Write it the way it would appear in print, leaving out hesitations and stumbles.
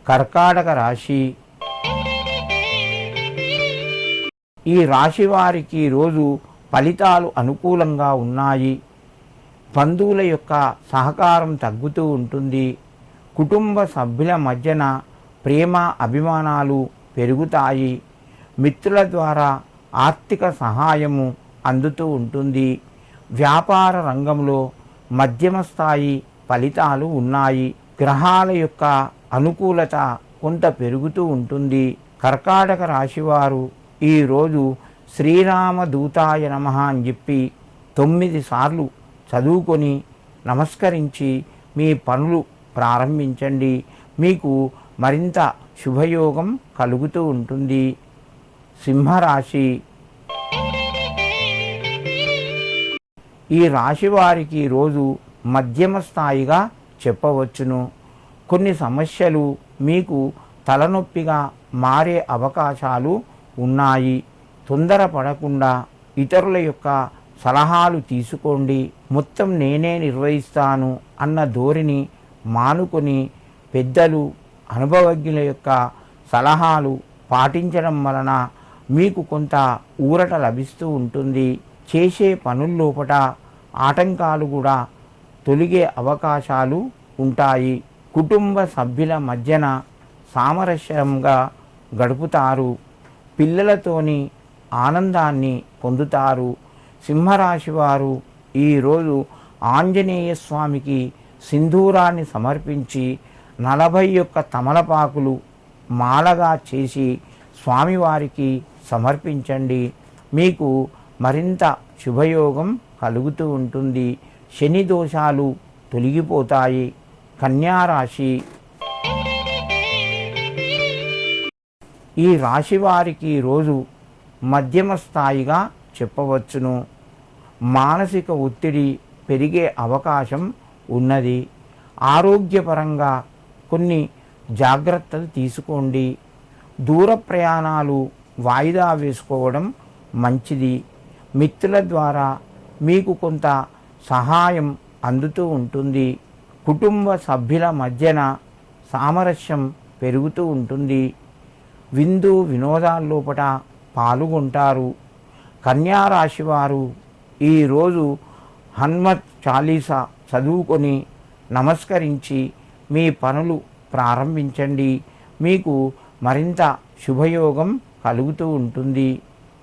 కర్కాటక రాశి. ఈ రాశి వారికి రోజు ఫలితాలు అనుకూలంగా ఉన్నాయి. బంధువుల యొక్క సహకారం తగ్గుతూ ఉంటుంది. కుటుంబ సభ్యుల మధ్యన ప్రేమ అభిమానాలు పెరుగుతాయి. మిత్రుల ద్వారా ఆర్థిక సహాయము అందుతూ ఉంటుంది. వ్యాపార రంగంలో మధ్యమ స్థాయి ఫలితాలు ఉన్నాయి. గ్రహాల యొక్క అనుకూలత కొంత పెరుగుతూ ఉంటుంది. కర్కాటక రాశివారు ఈరోజు శ్రీరామ దూతాయ నమః అని చెప్పి 9 సార్లు చదువుకొని నమస్కరించి మీ పనులు ప్రారంభించండి. మీకు మరింత శుభయోగం కలుగుతూ ఉంటుంది. సింహరాశి. ఈ రాశి వారికి రోజు మధ్యమ స్థాయిగా చెప్పవచ్చును. కొన్ని సమస్యలు మీకు తలనొప్పిగా మారే అవకాశాలు ఉన్నాయి. తొందరపడకుండా ఇతరుల యొక్క సలహాలు తీసుకోండి. మొత్తం నేనే నిర్వహిస్తాను అన్న ధోరణి మానుకొని పెద్దలు అనుభవజ్ఞుల యొక్క సలహాలు పాటించడం వలన మీకు కొంత ఊరట లభిస్తూ ఉంటుంది. చేసే పనుల్లోపట ఆటంకాలు కూడా తొలగే అవకాశాలు ఉంటాయి. కుటుంబ సభ్యుల మధ్యన సామరస్యంగా గడుపుతారు. పిల్లలతోని ఆనందాన్ని పొందుతారు. సింహరాశి వారు ఈరోజు ఆంజనేయ స్వామికి సింధూరాన్ని సమర్పించి 41 తమలపాకులు మాలగా చేసి స్వామివారికి సమర్పించండి. మీకు మరింత శుభయోగం కలుగుతూ ఉంటుంది. శని దోషాలు తొలగిపోతాయి. కన్యారాశి. ఈ రాశి వారికి రోజు మధ్యమ స్థాయిగా చెప్పవచ్చును. మానసిక ఒత్తిడి పెరిగే అవకాశం ఉన్నది. ఆరోగ్యపరంగా కొన్ని జాగ్రత్తలు తీసుకోండి. దూర ప్రయాణాలు వాయిదా వేసుకోవడం మంచిది. మిత్రుల ద్వారా మీకు కొంత సహాయం అందుతూ ఉంటుంది. కుటుంబ సభ్యుల మధ్యన సామరస్యం పెరుగుతూ ఉంటుంది. విందు వినోదాల్లోపట పాల్గొంటారు. కన్యారాశి వారు ఈరోజు హనుమత్ చాలీసా చదువుకొని నమస్కరించి మీ పనులు ప్రారంభించండి. మీకు మరింత శుభయోగం కలుగుతూ ఉంటుంది.